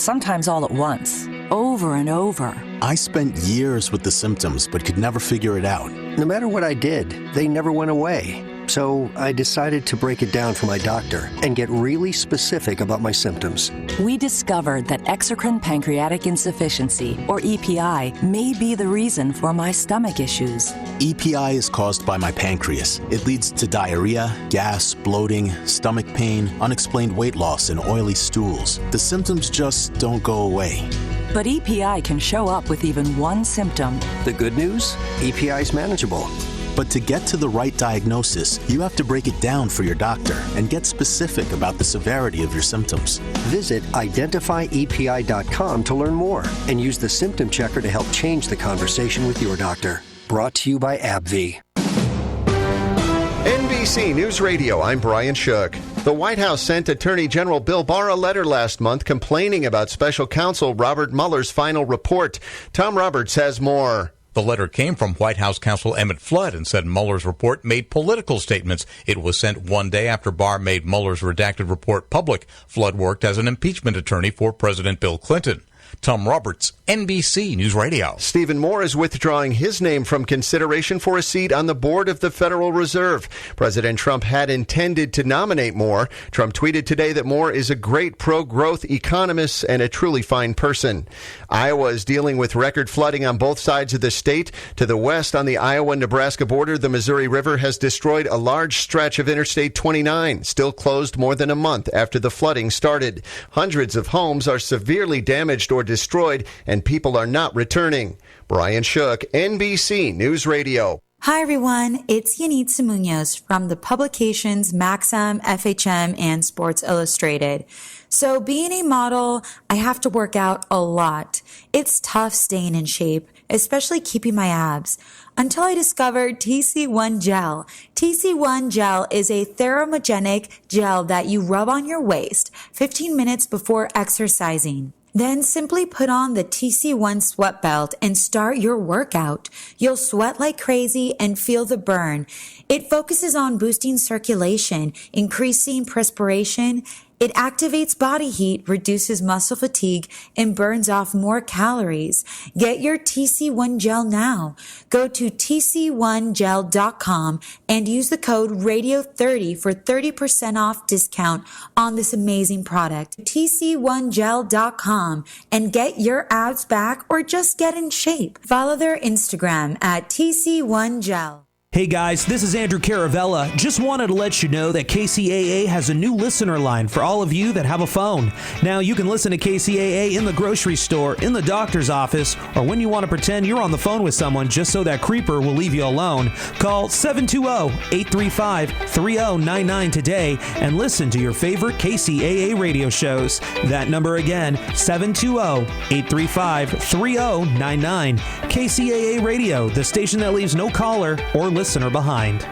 sometimes all at once, over and over. I spent years with the symptoms but could never figure it out. No matter what I did, they never went away. So I decided to break it down for my doctor and get really specific about my symptoms. We discovered that exocrine pancreatic insufficiency, or EPI, may be the reason for my stomach issues. EPI is caused by my pancreas. It leads to diarrhea, gas, bloating, stomach pain, unexplained weight loss, and oily stools. The symptoms just don't go away. But EPI can show up with even one symptom. The good news? EPI is manageable. But to get to the right diagnosis, you have to break it down for your doctor and get specific about the severity of your symptoms. Visit identifyepi.com to learn more and use the symptom checker to help change the conversation with your doctor. Brought to you by AbbVie. NBC News Radio, I'm Brian Shook. The White House sent Attorney General Bill Barr a letter last month complaining about Special Counsel Robert Mueller's final report. Tom Roberts has more. The letter came from White House counsel Emmett Flood and said Mueller's report made political statements. It was sent one day after Barr made Mueller's redacted report public. Flood worked as an impeachment attorney for President Bill Clinton. Tom Roberts, NBC News Radio. Stephen Moore is withdrawing his name from consideration for a seat on the board of the Federal Reserve. President Trump had intended to nominate Moore. Trump tweeted today that Moore is a great pro-growth economist and a truly fine person. Iowa is dealing with record flooding on both sides of the state. To the west, on the Iowa-Nebraska border, the Missouri River has destroyed a large stretch of Interstate 29, still closed more than a month after the flooding started. Hundreds of homes are severely damaged or destroyed, and people are not returning. Brian Shook, NBC News Radio. Hi, everyone. It's Yanitza Munoz from the publications Maxim, FHM, and Sports Illustrated. So being a model, I have to work out a lot. It's tough staying in shape, especially keeping my abs, until I discovered TC1 Gel. TC1 Gel is a thermogenic gel that you rub on your waist 15 minutes before exercising. Then simply put on the TC1 sweat belt and start your workout. You'll sweat like crazy and feel the burn. It focuses on boosting circulation, increasing perspiration. It activates body heat, reduces muscle fatigue, and burns off more calories. Get your TC1 Gel now. Go to tc1gel.com and use the code RADIO30 for 30% off discount on this amazing product. tc1gel.com and get your abs back or just get in shape. Follow their Instagram at tc1gel. Hey guys, this is Andrew Caravella. Just wanted to let you know that KCAA has a new listener line for all of you that have a phone. Now you can listen to KCAA in the grocery store, in the doctor's office, or when you want to pretend you're on the phone with someone just so that creeper will leave you alone. Call 720-835-3099 today and listen to your favorite KCAA radio shows. That number again, 720-835-3099. KCAA Radio, the station that leaves no caller or listener behind.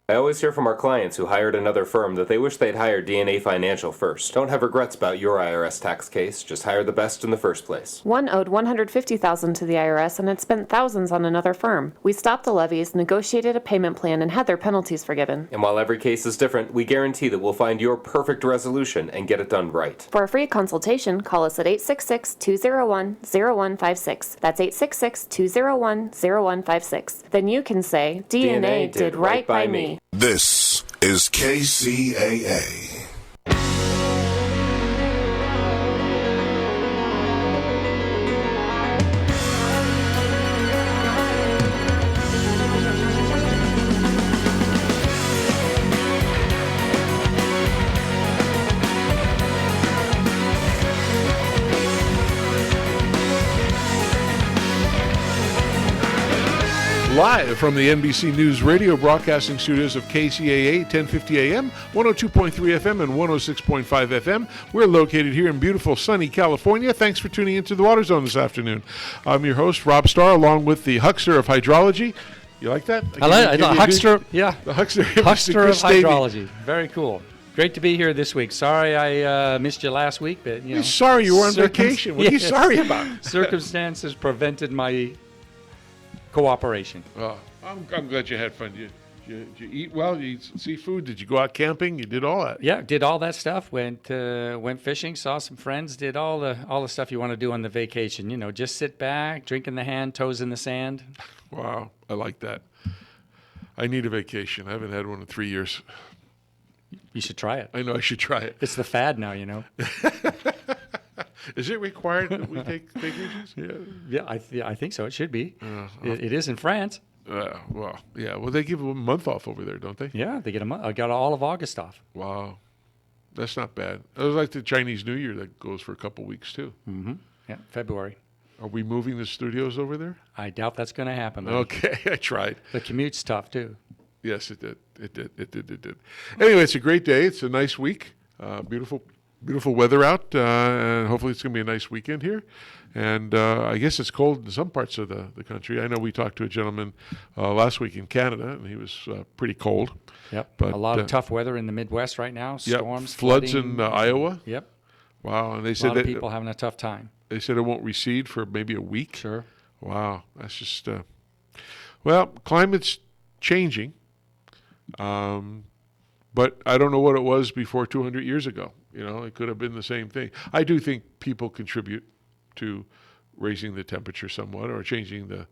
I always hear from our clients who hired another firm that they wish they'd hired DNA Financial first. Don't have regrets about your IRS tax case. Just hire the best in the first place. One owed $150,000 to the IRS and had spent thousands on another firm. We stopped the levies, negotiated a payment plan, and had their penalties forgiven. And while every case is different, we guarantee that we'll find your perfect resolution and get it done right. For a free consultation, call us at 866-201-0156. That's 866-201-0156. Then you can say, DNA did right by me. This is KCAA. Live from the NBC News Radio broadcasting studios of KCAA, 1050 AM, 102.3 FM, and 106.5 FM. We're located here in beautiful, sunny California. Thanks for tuning into the Water Zone this afternoon. I'm your host, Rob Starr, along with the huckster of hydrology. You like that? I like it. The huckster, yeah. The huckster, huckster of hydrology. Very cool. Great to be here this week. Sorry I missed you last week, but you know. Sorry you were on vacation. What are you sorry about? Circumstances prevented my cooperation. Oh, I'm glad you had fun. Did you eat well? Did you eat seafood? Did you go out camping? You did all that. Yeah, did all that stuff. Went fishing, saw some friends, did all the stuff you want to do on the vacation. You know, just sit back, drink in the hand, toes in the sand. Wow, I like that. I need a vacation. I haven't had one in 3 years. You should try it. I know I should try it. It's the fad now, you know. Is it required that we take vacations? Yeah, I think so. It should be. It is in France. Well, yeah. Well, they give a month off over there, don't they? Yeah, they get a month. I got all of August off. Wow, that's not bad. It was like the Chinese New Year that goes for a couple weeks too. Mm-hmm. Yeah, February. Are we moving the studios over there? I doubt that's going to happen. Buddy. Okay, I tried. The commute's tough too. Yes, it did. It did. Anyway, it's a great day. It's a nice week. Beautiful weather out, and hopefully it's going to be a nice weekend here. And I guess it's cold in some parts of the country. I know we talked to a gentleman last week in Canada, and he was pretty cold. Yep, but a lot of tough weather in the Midwest right now. Storms, floods flooding. in Iowa. Yep. Wow, and they said a lot of people having a tough time. They said it won't recede for maybe a week. Sure. Wow, that's just well, climate's changing. But I don't know what it was before 200 years ago. You know, it could have been the same thing. I do think people contribute to raising the temperature somewhat or changing the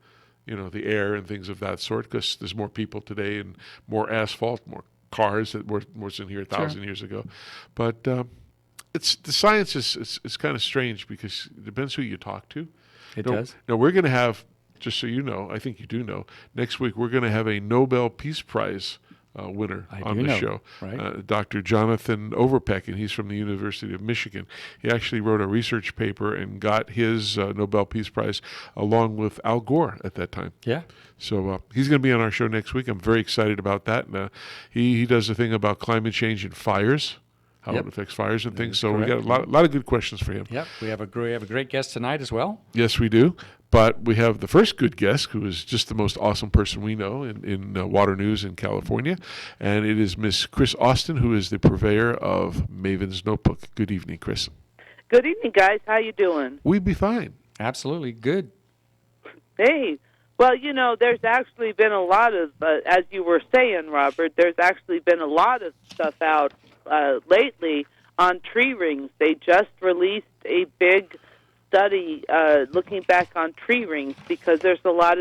air and things of that sort because there's more people today and more asphalt, more cars that were in here 1,000 years ago. But it's the science is kind of strange because it depends who you talk to. It does. Now, we're going to have, just so you know, I think you do know, next week we're going to have a Nobel Peace Prize winner on the show, right? Dr. Jonathan Overpeck, and he's from the University of Michigan. He actually wrote a research paper and got his Nobel Peace Prize along with Al Gore at that time. Yeah. So he's going to be on our show next week. I'm very excited about that. And, he does a thing about climate change and fires, how it affects fires and things. So we got a lot of good questions for him. Yep. We have a great guest tonight as well. Yes, we do. But we have the first good guest, who is just the most awesome person we know in water news in California, and it is Miss Chris Austin, who is the purveyor of Maven's Notebook. Good evening, Chris. Good evening, guys. How you doing? We'd be fine. Absolutely good. Hey, well, you know, there's actually been a lot of, as you were saying, Robert, there's actually been a lot of stuff out lately on tree rings. They just released a big study looking back on tree rings because there's a lot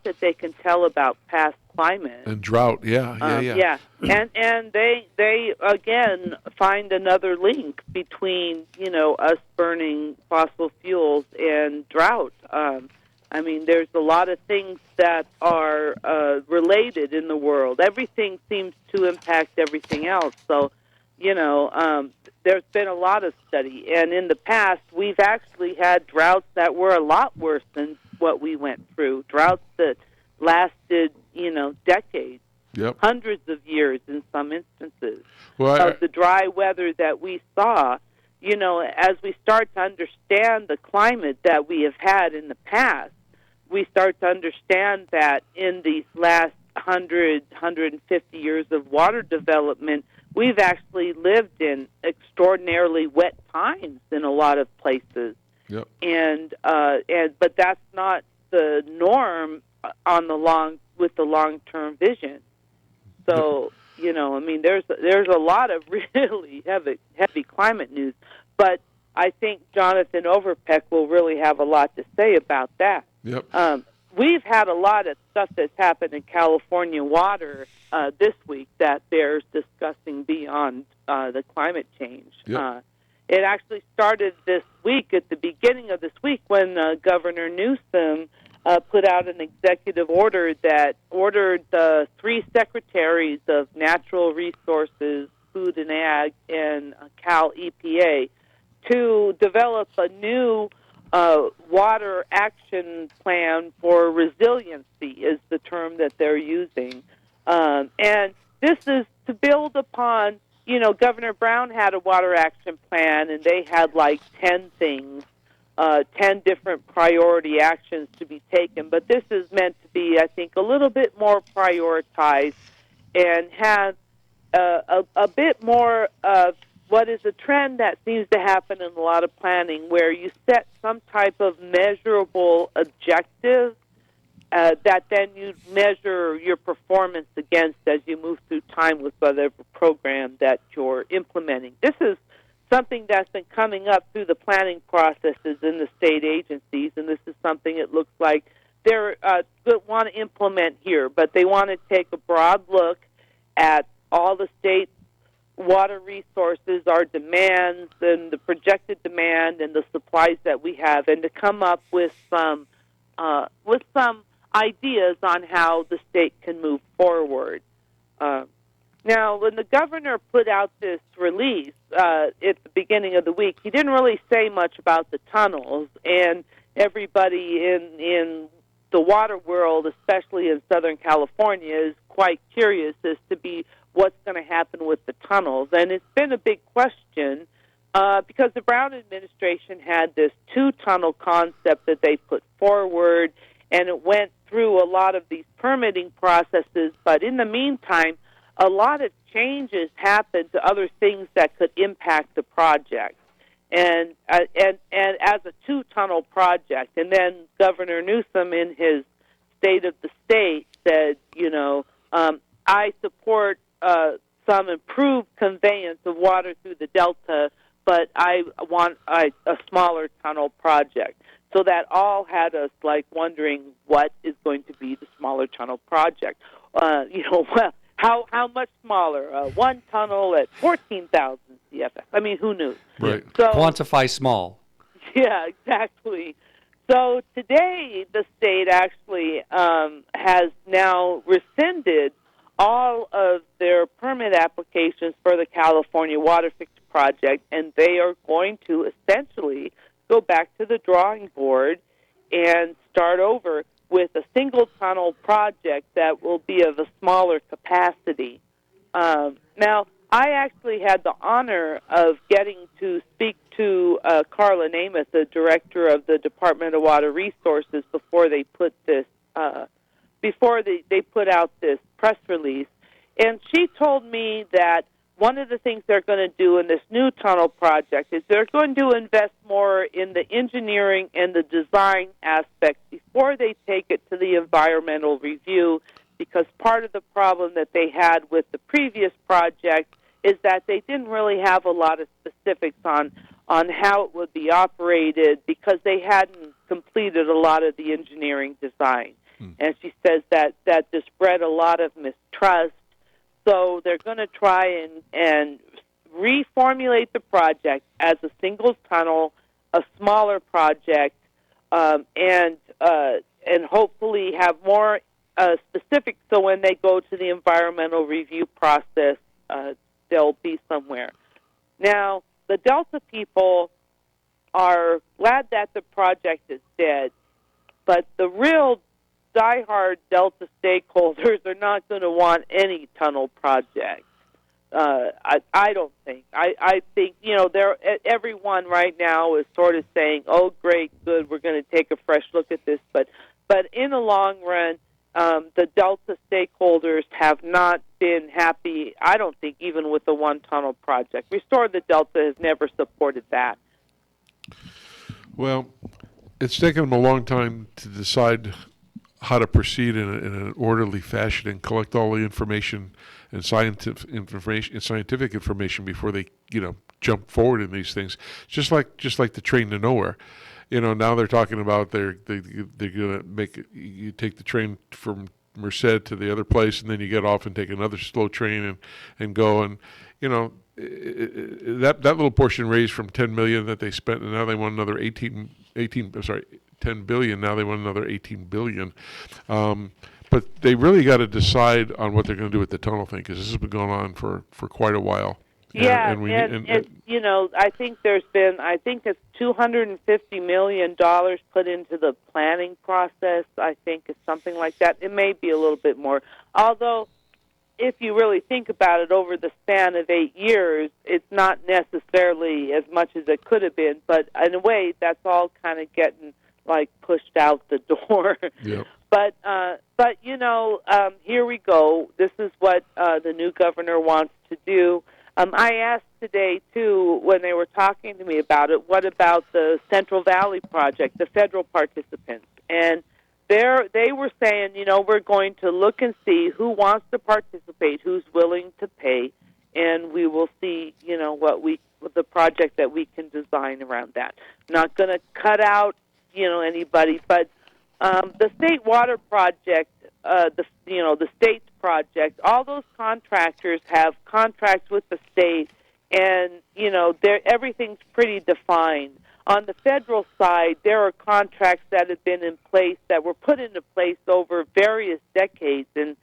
that they can tell about past climate and drought. Yeah. And they again find another link between us burning fossil fuels and drought. I mean, there's a lot of things that are related in the world. Everything seems to impact everything else. So, there's been a lot of study. And in the past, we've actually had droughts that were a lot worse than what we went through. Droughts that lasted, decades, hundreds of years in some instances. Of the dry weather that we saw, as we start to understand the climate that we have had in the past, we start to understand that in these last 150 years of water development, we've actually lived in extraordinarily wet times in a lot of places. Yep. But that's not the norm with the long-term vision. So, there's a lot of really heavy climate news, but I think Jonathan Overpeck will really have a lot to say about that. Yep. We've had a lot of stuff that's happened in California water this week that bears discussing beyond the climate change. Yep. It actually started this week, at the beginning of this week, when Governor Newsom put out an executive order that ordered the 3 secretaries of Natural Resources, Food and Ag, and Cal EPA to develop a new water action plan for resiliency is the term that they're using. And this is to build upon, Governor Brown had a water action plan, and they had like 10 things, 10 different priority actions to be taken. But this is meant to be, I think, a little bit more prioritized and have a bit more of what is a trend that seems to happen in a lot of planning, where you set some type of measurable objective that then you measure your performance against as you move through time with whatever program that you're implementing. This is something that's been coming up through the planning processes in the state agencies, and this is something it looks like they want to implement here, but they want to take a broad look at all the state water resources, our demands, and the projected demand and the supplies that we have, and to come up with some ideas on how the state can move forward. Now, when the governor put out this release at the beginning of the week, he didn't really say much about the tunnels, and everybody in the water world, especially in Southern California, is quite curious as to what's going to happen with the tunnels. And it's been a big question because the Brown administration had this two-tunnel concept that they put forward, and it went through a lot of these permitting processes. But in the meantime, a lot of changes happened to other things that could impact the project. And as a two-tunnel project. And then Governor Newsom, in his State of the State, said, I support some improved conveyance of water through the Delta, but I want a smaller tunnel project. So that all had us wondering what is going to be the smaller tunnel project. How much smaller? One tunnel at 14,000 CFS. I mean, who knew? Right. So, quantify small. Yeah, exactly. So today, the state actually has now rescinded all of their permit applications for the California Water Fix project, and they are going to essentially go back to the drawing board and start over with a single tunnel project that will be of a smaller capacity. Now, I actually had the honor of getting to speak to Carla Namath, the director of the Department of Water Resources, before they put this, they put out this press release, and she told me that one of the things they're going to do in this new tunnel project is they're going to invest more in the engineering and the design aspects before they take it to the environmental review, because part of the problem that they had with the previous project is that they didn't really have a lot of specifics on how it would be operated because they hadn't completed a lot of the engineering design. And she says that just bred a lot of mistrust. So they're going to try and reformulate the project as a single tunnel, a smaller project, and hopefully have more specifics so when they go to the environmental review process, they'll be somewhere. Now, the Delta people are glad that the project is dead, but the real diehard Delta stakeholders are not going to want any tunnel project. I don't think. I think, everyone right now is sort of saying, oh, great, good, we're going to take a fresh look at this. But in the long run, the Delta stakeholders have not been happy, I don't think, even with the one-tunnel project. Restore the Delta has never supported that. Well, it's taken them a long time to decide how to proceed in an orderly fashion and collect all the information and scientific information before they, jump forward in these things. Just like the train to nowhere. Now they're talking about they're going to make you take the train from Merced to the other place, and then you get off and take another slow train and go. And that little portion raised from $10 million that they spent, and now they want another 10 billion. Now they want another 18 billion. But they really got to decide on what they're going to do with the tunnel thing, because this has been going on for quite a while. Yeah, I think it's $250 million put into the planning process. I think it's something like that. It may be a little bit more. Although, if you really think about it, over the span of 8 years, it's not necessarily as much as it could have been. But in a way, that's all kind of getting pushed out the door. Yep. But here we go. This is what the new governor wants to do. I asked today, too, when they were talking to me about it, what about the Central Valley Project, the federal participants? And they were saying, we're going to look and see who wants to participate, who's willing to pay, and we will see, what the project that we can design around that. Not going to cut out, anybody, but the state water project, the state's project, all those contractors have contracts with the state, and everything's pretty defined. On the federal side, there are contracts that have been in place that were put into place over various decades, and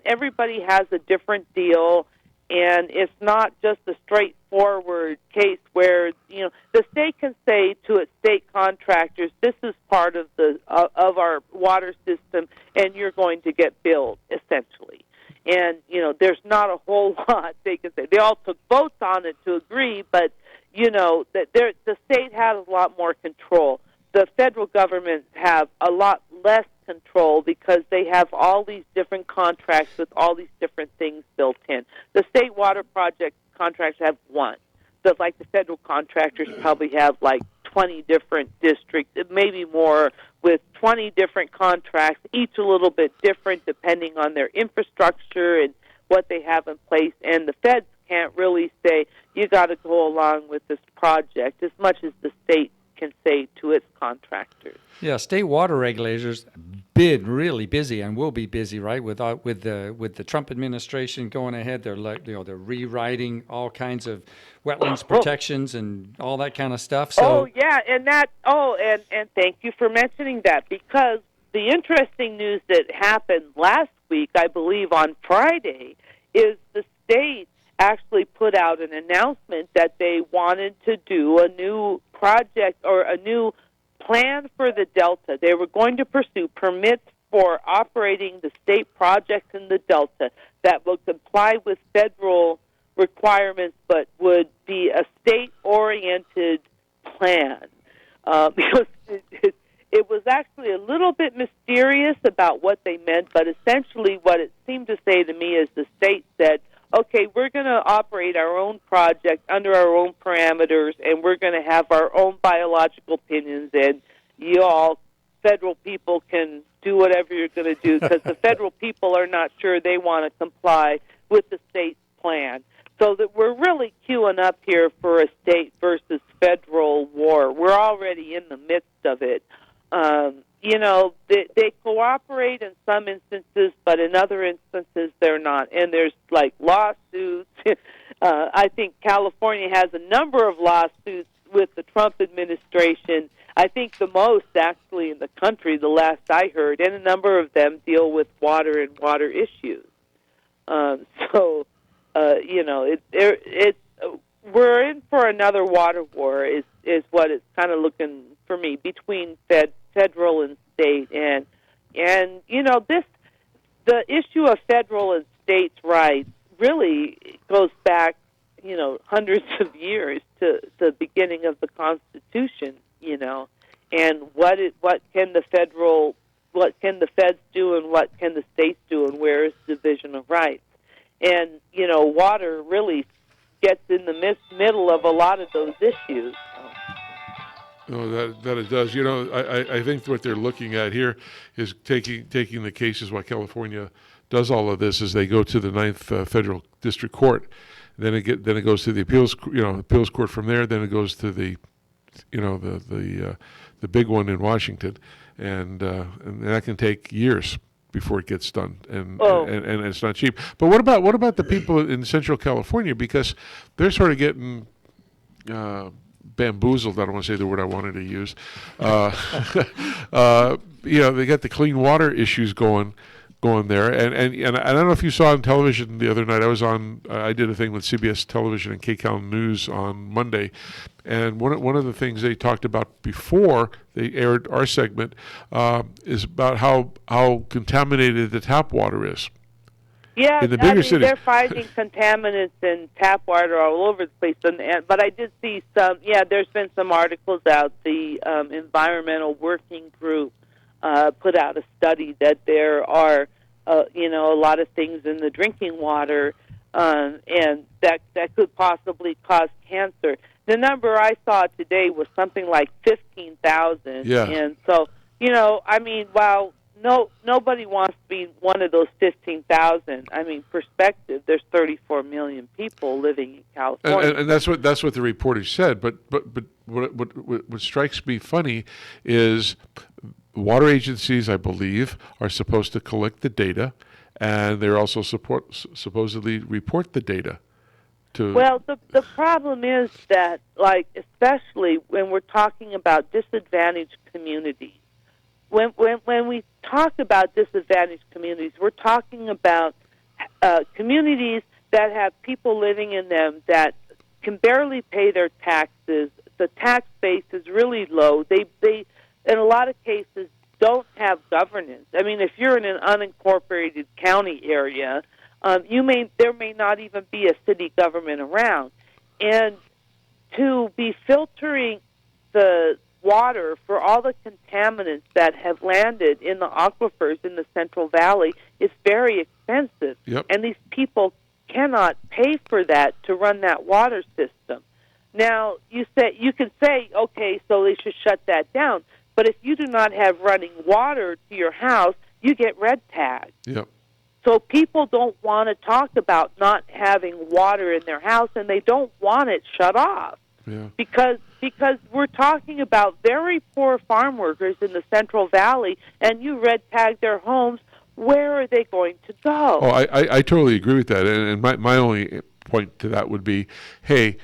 everybody has a different deal, and it's not just a straightforward case where the state can say to its state contractors, "This is part of of our water system, and you're going to get billed," essentially. And there's not a whole lot they can say. They all took votes on it to agree, but that the state has a lot more control. The federal government have a lot less control because they have all these different contracts with all these different things built in. The state water project contracts have one. So like the federal contractors probably have like 20 different districts, maybe more, with 20 different contracts, each a little bit different depending on their infrastructure and what they have in place. And the feds can't really say, you got to go along with this project, as much as the state can say to its contractors. Yeah, state water regulators been really busy and will be busy, right? With the Trump administration going ahead, they're they're rewriting all kinds of wetlands protections and all that kind of stuff. So and thank you for mentioning that, because the interesting news that happened last week, I believe on Friday, is the state actually put out an announcement that they wanted to do a new project or a new plan for the Delta. They were going to pursue permits for operating the state projects in the Delta that would comply with federal requirements but would be a state-oriented plan. Because it was actually a little bit mysterious about what they meant, but essentially what it seemed to say to me is the state said, okay, we're going to operate our own project under our own parameters, and we're going to have our own biological opinions, and you all federal people can do whatever you're going to do, because the federal people are not sure they want to comply with the state's plan. So that we're really queuing up here for a state versus federal war. We're already in the midst of it. They cooperate in some instances, but in other instances they're not. And there's like lawsuits. I think California has a number of lawsuits with the Trump administration. I think the most actually in the country, the last I heard, and a number of them deal with water and water issues. We're in for another water war is what it's kind of looking for me between federal and state, and the issue of federal and states' rights really goes back hundreds of years to the beginning of the Constitution, and what can the feds do and what can the states do, and where is division of rights. And water really gets in the middle of a lot of those issues. No, that it does. I think what they're looking at here is taking the cases while California does all of this, is they go to the Ninth Federal District Court, then it goes to the appeals court from there, then it goes to the big one in Washington, and that can take years before it gets done, and it's not cheap. But what about the people in Central California, because they're sort of getting bamboozled? I don't want to say the word I wanted to use. They got the clean water issues going there, and I don't know if you saw on television the other night. I did a thing with CBS Television and KCAL News on Monday, and one of the things they talked about before they aired our segment is about how contaminated the tap water is. Yeah, in the bigger cities. They're finding contaminants in tap water all over the place. But I did see some. Yeah, there's been some articles out. The Environmental Working Group put out a study that there are, a lot of things in the drinking water, and that could possibly cause cancer. The number I saw today was something like 15,000. Yeah. And so, while nobody wants to be one of those 15,000. I mean, perspective. There's 34 million people living in California, and that's what the reporter said. But what strikes me funny is water agencies, I believe, are supposed to collect the data, and they're also supposedly report the data. Well, the problem is that, like, especially when we're talking about disadvantaged communities, when we talk about disadvantaged communities, we're talking about communities that have people living in them that can barely pay their taxes. The tax base is really low. They in a lot of cases don't have governance. I mean, if you're in an unincorporated county area, there may not even be a city government around, and to be filtering the water for all the contaminants that have landed in the aquifers in the Central Valley is very expensive. Yep. And these people cannot pay for that to run that water system. Now, you can say, okay, so they should shut that down. But if you do not have running water to your house, you get red tagged. Yep. So people don't want to talk about not having water in their house, and they don't want it shut off. Yeah. Because we're talking about very poor farm workers in the Central Valley, and you red tag their homes. Where are they going to go? Oh, I totally agree with that. And my only point to that would be, hey,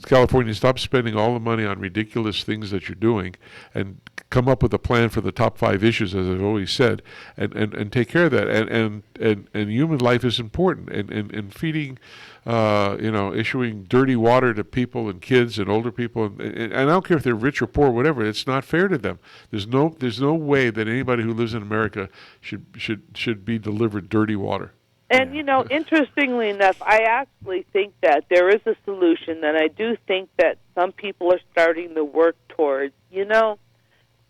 California, stop spending all the money on ridiculous things that you're doing, and come up with a plan for the top 5 issues, as I've always said, and take care of that. And human life is important, and feeding, issuing dirty water to people and kids and older people, and I don't care if they're rich or poor, whatever. It's not fair to them. There's no way that anybody who lives in America should be delivered dirty water. And, interestingly enough, I actually think that there is a solution that I do think that some people are starting to work towards.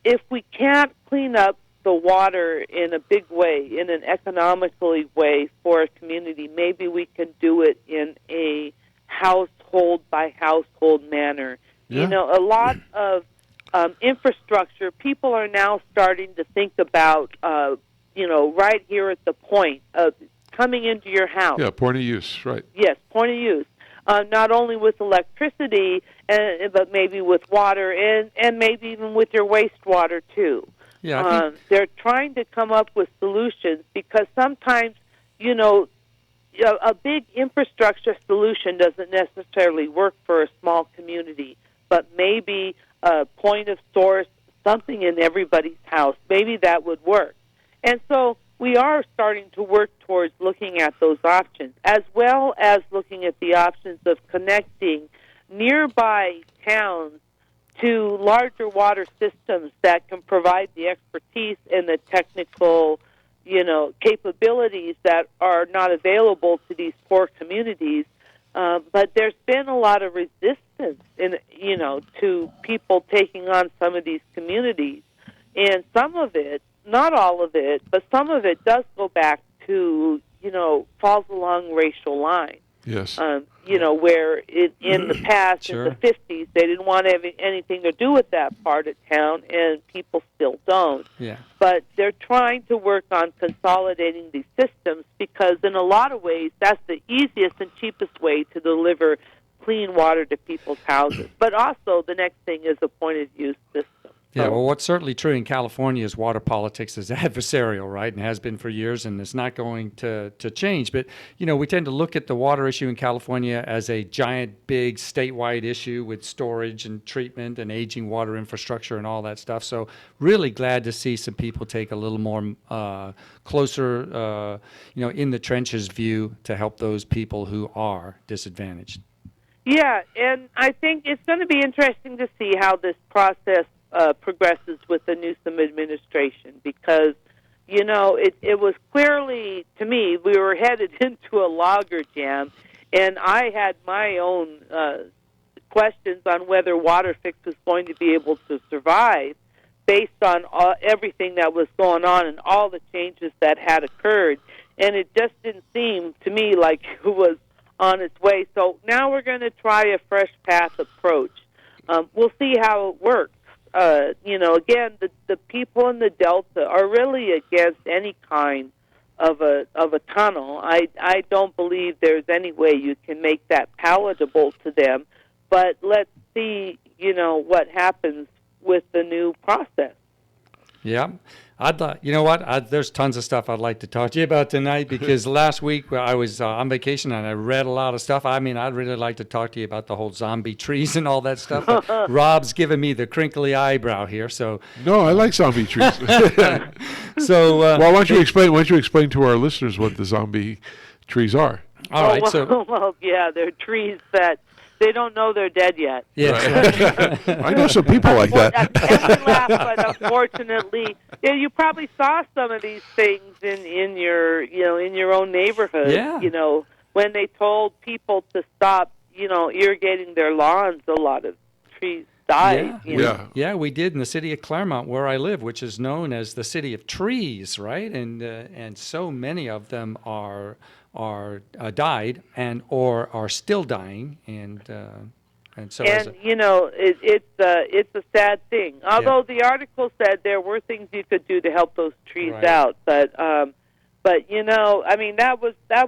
If we can't clean up the water in a big way, in an economically way for a community, maybe we can do it in a household-by-household manner. Yeah. A lot of infrastructure, people are now starting to think about, right here at the point of coming into your house. Yeah, point of use, right. Yes, point of use. Not only with electricity, but maybe with water, and maybe even with your wastewater, too. Yeah, they're trying to come up with solutions, because sometimes, a big infrastructure solution doesn't necessarily work for a small community, but maybe a point of source, something in everybody's house, maybe that would work. And so we are starting to work towards looking at those options, as well as looking at the options of connecting nearby towns to larger water systems that can provide the expertise and the technical, capabilities that are not available to these poor communities. But there's been a lot of resistance to people taking on some of these communities. And some of it, not all of it, but some of it does go back to, falls along racial lines. Yes. Where in the past, Sure. in the 50s, they didn't want to have anything to do with that part of town, and people still don't. Yeah. But they're trying to work on consolidating these systems, because in a lot of ways, that's the easiest and cheapest way to deliver clean water to people's houses. But also, the next thing is a point-of-use system. Yeah, well, what's certainly true in California is water politics is adversarial, right, and has been for years, and it's not going to change. But, we tend to look at the water issue in California as a giant, big, statewide issue with storage and treatment and aging water infrastructure and all that stuff. So really glad to see some people take a little more closer, in the trenches view to help those people who are disadvantaged. Yeah, and I think it's going to be interesting to see how this process progresses with the Newsom administration, because, it was clearly, to me, we were headed into a logger jam, and I had my own questions on whether WaterFix was going to be able to survive based on everything that was going on and all the changes that had occurred, and it just didn't seem to me like it was on its way. So now we're going to try a fresh path approach. We'll see how it works. Again, the people in the Delta are really against any kind of a tunnel. I don't believe there's any way you can make that palatable to them. But let's see, what happens with the new process. Yeah. There's tons of stuff I'd like to talk to you about tonight because last week I was on vacation and I read a lot of stuff. I mean, I'd really like to talk to you about the whole zombie trees and all that stuff. But Rob's giving me the crinkly eyebrow here, so. No, I like zombie trees. So. Well, why don't you explain to our listeners what the zombie trees are? All right. Well, yeah, they're trees that. They don't know they're dead yet. Yeah, I know some people like that. And we laugh, but unfortunately, you probably saw some of these things in your own neighborhood. Yeah. When they told people to stop, irrigating their lawns, a lot of trees died. Yeah, we did in the city of Claremont, where I live, which is known as the city of trees, right? And so many of them are died or are still dying, and so. And it's a sad thing. Although the article said there were things you could do to help those trees out, but that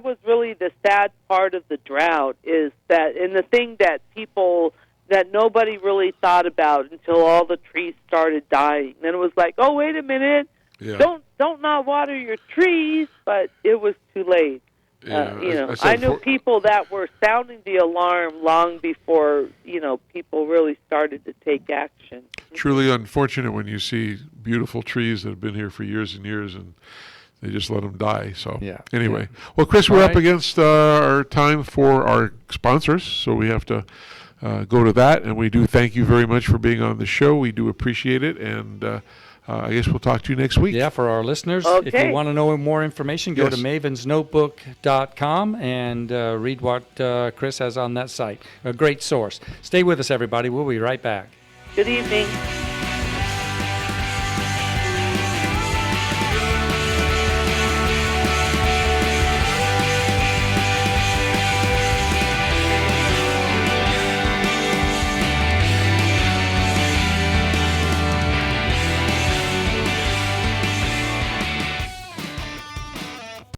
was really the sad part of the drought is that, and the thing that nobody really thought about until all the trees started dying. Then it was like, oh, wait a minute, don't not water your trees, but it was too late. I knew people that were sounding the alarm long before, people really started to take action. Truly unfortunate when you see beautiful trees that have been here for years and years and they just let them die. So anyway. Well, Chris, we're up against our time for our sponsors, so we have to go to that. And we do thank you very much for being on the show. We do appreciate it. And I guess we'll talk to you next week. Yeah, for our listeners, if you want to know more information, go to mavensnotebook.com and read what Chris has on that site. A great source. Stay with us, everybody. We'll be right back. Good evening.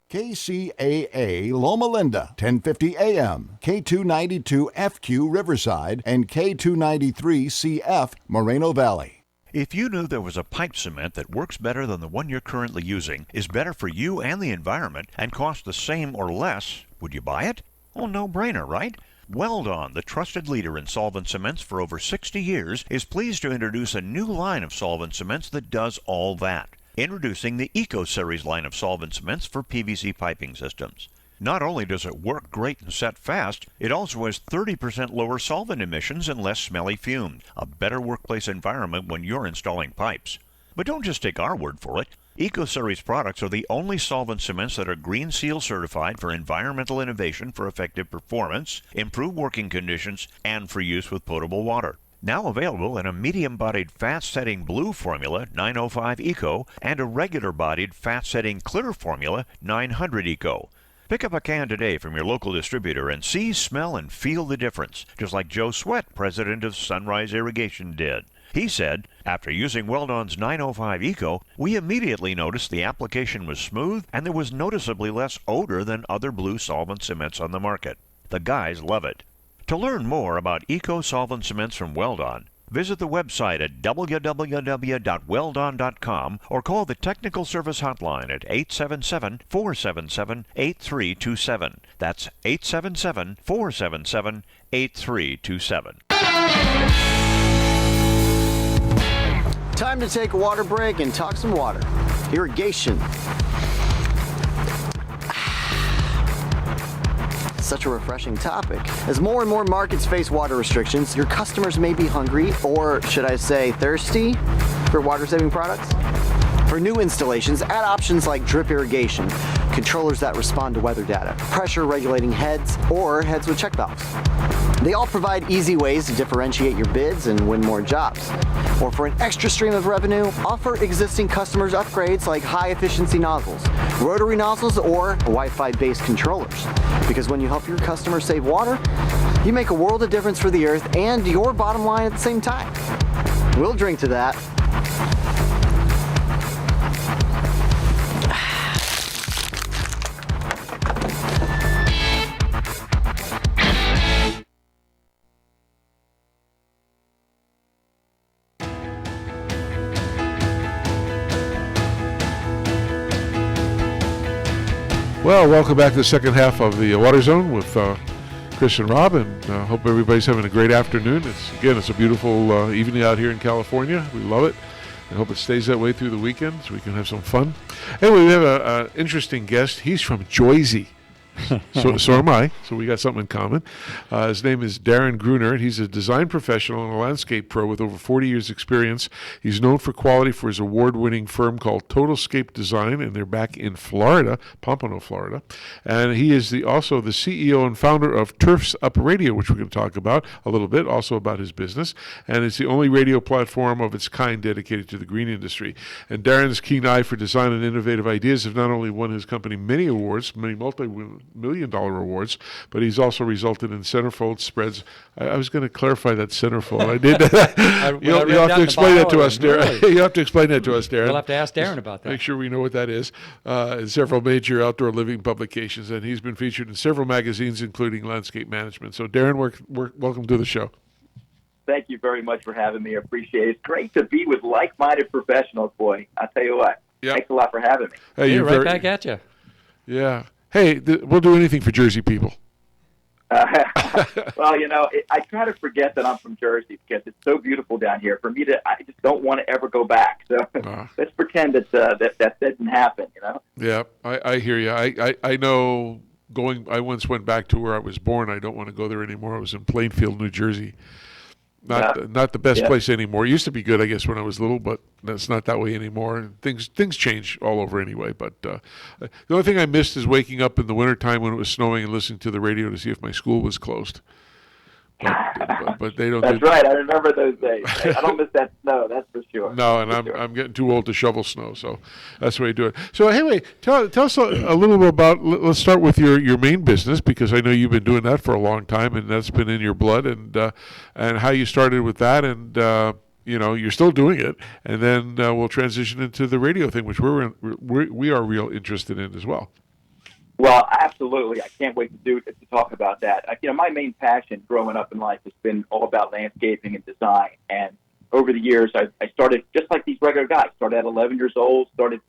KCAA Loma Linda, 1050 AM, K292FQ Riverside, and K293CF Moreno Valley. If you knew there was a pipe cement that works better than the one you're currently using, is better for you and the environment, and costs the same or less, would you buy it? Oh, no-brainer, right? Weldon, the trusted leader in solvent cements for over 60 years, is pleased to introduce a new line of solvent cements that does all that. Introducing the Eco Series line of solvent cements for PVC piping systems. Not only does it work great and set fast, it also has 30% lower solvent emissions and less smelly fumes, a better workplace environment when you're installing pipes. But don't just take our word for it. Eco Series products are the only solvent cements that are Green Seal certified for environmental innovation for effective performance, improved working conditions, and for use with potable water. Now available in a medium-bodied fat-setting blue formula, 905 Eco, and a regular-bodied fat-setting clear formula, 900 Eco. Pick up a can today from your local distributor and see, smell, and feel the difference, just like Joe Sweat, president of Sunrise Irrigation, did. He said, after using Weldon's 905 Eco, we immediately noticed the application was smooth and there was noticeably less odor than other blue solvent cements on the market. The guys love it. To learn more about Eco Solvent Cements from Weldon, visit the website at www.weldon.com or call the technical service hotline at 877-477-8327. That's 877-477-8327. Time to take a water break and talk some water. Irrigation. Such a refreshing topic. As more and more markets face water restrictions, your customers may be hungry, or should I say thirsty, for water-saving products. For new installations, add options like drip irrigation, controllers that respond to weather data, pressure-regulating heads, or heads with check valves. They all provide easy ways to differentiate your bids and win more jobs. Or for an extra stream of revenue, offer existing customers upgrades like high-efficiency nozzles, rotary nozzles, or Wi-Fi-based controllers. Because when you help your customers save water, you make a world of difference for the earth and your bottom line at the same time. We'll drink to that. Well, welcome back to the second half of the Water Zone with Chris and Rob, and hope everybody's having a great afternoon. It's a beautiful evening out here in California. We love it. I hope it stays that way through the weekend so we can have some fun. Anyway, we have an interesting guest. He's from Jersey. So am I. So we got something in common. His name is Darren Gruner. He's a design professional and a landscape pro with over 40 years' experience. He's known for quality for his award-winning firm called Totoscape Design, and they're back in Florida, Pompano, Florida. And he is also the CEO and founder of Turf's Up Radio, which we're going to talk about a little bit, also about his business. And it's the only radio platform of its kind dedicated to the green industry. And Darren's keen eye for design and innovative ideas have not only won his company many awards, many multi-million-dollar awards, but he's also resulted in centerfold spreads. I was going to clarify that centerfold. I did. You'll have to explain that to us, Darren. You have to explain that to us, Darren. We'll have to ask Darren about that. Make sure we know what that is. In several major outdoor living publications, and he's been featured in several magazines, including Landscape Management. So, Darren, welcome to the show. Thank you very much for having me. I appreciate it. It's great to be with like-minded professionals, boy. I'll tell you what. Yep. Thanks a lot for having me. Hey, you're right back at you. Yeah. Hey, we'll do anything for Jersey people. Well, I try to forget that I'm from Jersey because it's so beautiful down here. For me, I just don't want to ever go back. So let's pretend that didn't happen, Yeah, I hear you. I know I once went back to where I was born. I don't want to go there anymore. I was in Plainfield, New Jersey. Not the best place anymore. It used to be good, I guess, when I was little, but that's not that way anymore. And things change all over anyway. But the only thing I missed is waking up in the wintertime when it was snowing and listening to the radio to see if my school was closed. But they don't. That's right. I remember those days. I don't miss that snow. That's for sure. No, and I'm getting too old to shovel snow, so that's the way you do it. So anyway, tell us a little bit about. Let's start with your main business, because I know you've been doing that for a long time, and that's been in your blood, and how you started with that, and you're still doing it, and then we'll transition into the radio thing, which we are real interested in as well. Well, absolutely. I can't wait to talk about that. My main passion growing up in life has been all about landscaping and design. And over the years, I started just like these regular guys. Started at 11 years old, started,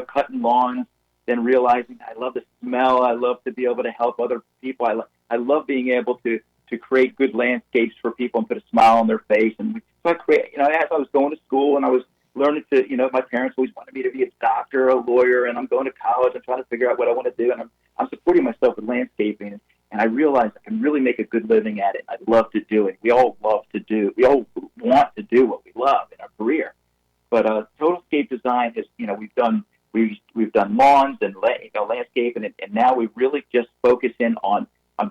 cutting lawns, then realizing I love the smell. I love to be able to help other people. I love being able to create good landscapes for people and put a smile on their face. And so I create, as I was going to school and I was learning to, my parents always wanted me to be a doctor, a lawyer, and I'm going to college and trying to figure out what I want to do. And I'm supporting myself with landscaping. And I realized I can really make a good living at it. I love to do it. We all want to do what we love in our career. But Totoscape Design has, we've done lawns and landscaping, and now we really just focus in on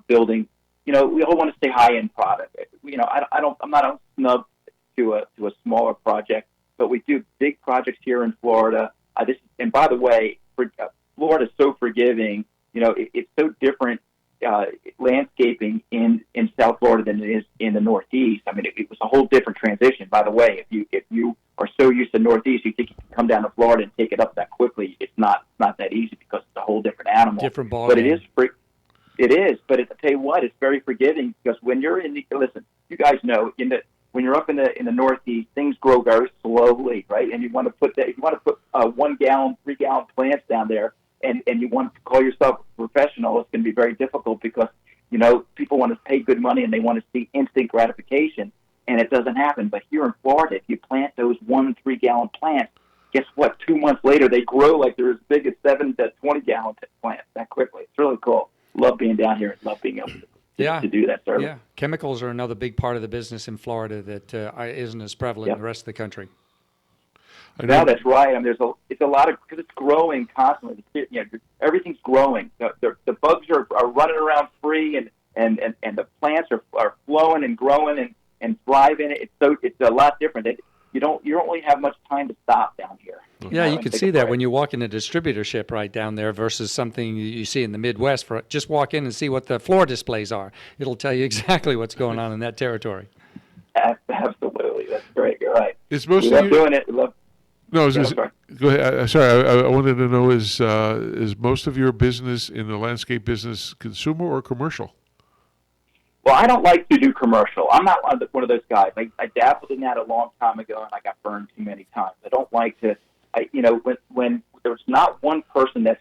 building. We all want to say high-end product. I'm not a snub to a smaller project. But we do big projects here in Florida. And by the way, Florida is so forgiving. It's so different landscaping in South Florida than it is in the Northeast. I mean, it was a whole different transition. By the way, if you are so used to Northeast, you think you can come down to Florida and take it up that quickly. It's not that easy because it's a whole different animal. Different ball. But it is It is. But I tell you what, it's very forgiving because when you're listen, you guys know when you're up in the Northeast, things grow very slowly, right? And you want to put 1 gallon, 3 gallon plants down there, and you want to call yourself a professional. It's going to be very difficult because people want to pay good money and they want to see instant gratification, and it doesn't happen. But here in Florida, if you plant those 1 3 gallon plants, guess what? 2 months later, they grow like they're as big as 7 to 20 gallon plants that quickly. It's really cool. Love being down here and love being able to do that service. Yeah, chemicals are another big part of the business in Florida that isn't as prevalent in the rest of the country. No, that's right. I mean, it's a lot of, because it's growing constantly. Everything's growing. The bugs are running around free, and the plants are flowing and growing and thriving. It's a lot different. You don't really have much time to stop down here. Yeah, you can see that when you walk in a distributorship right down there versus something you see in the Midwest. Just walk in and see what the floor displays are. It'll tell you exactly what's going on in that territory. Absolutely. That's great. You're right. Is most we of love you doing it. We love. No, Sorry. go ahead. Sorry, I wanted to know is most of your business in the landscape business consumer or commercial? Well, I don't like to do commercial. I'm not one of those guys. I dabbled in that a long time ago, and I got burned too many times. I don't like to. When there's not one person that's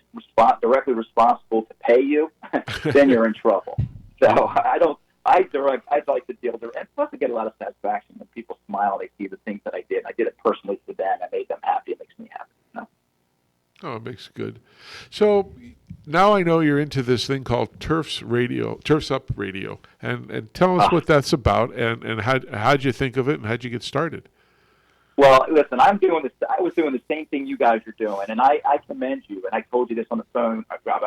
directly responsible to pay you, then you're in trouble. So I don't. I'd like to deal direct. And plus, I get a lot of satisfaction when people smile. They see the things that I did. I did it personally for them. I made them happy. It makes me happy. Oh, it makes it good. So now I know you're into this thing called Turf's Up Radio, and tell us what that's about, and how'd you think of it, and how'd you get started? Well, listen, I'm doing this. I was doing the same thing you guys are doing, and I commend you. And I told you this on the phone, Rob.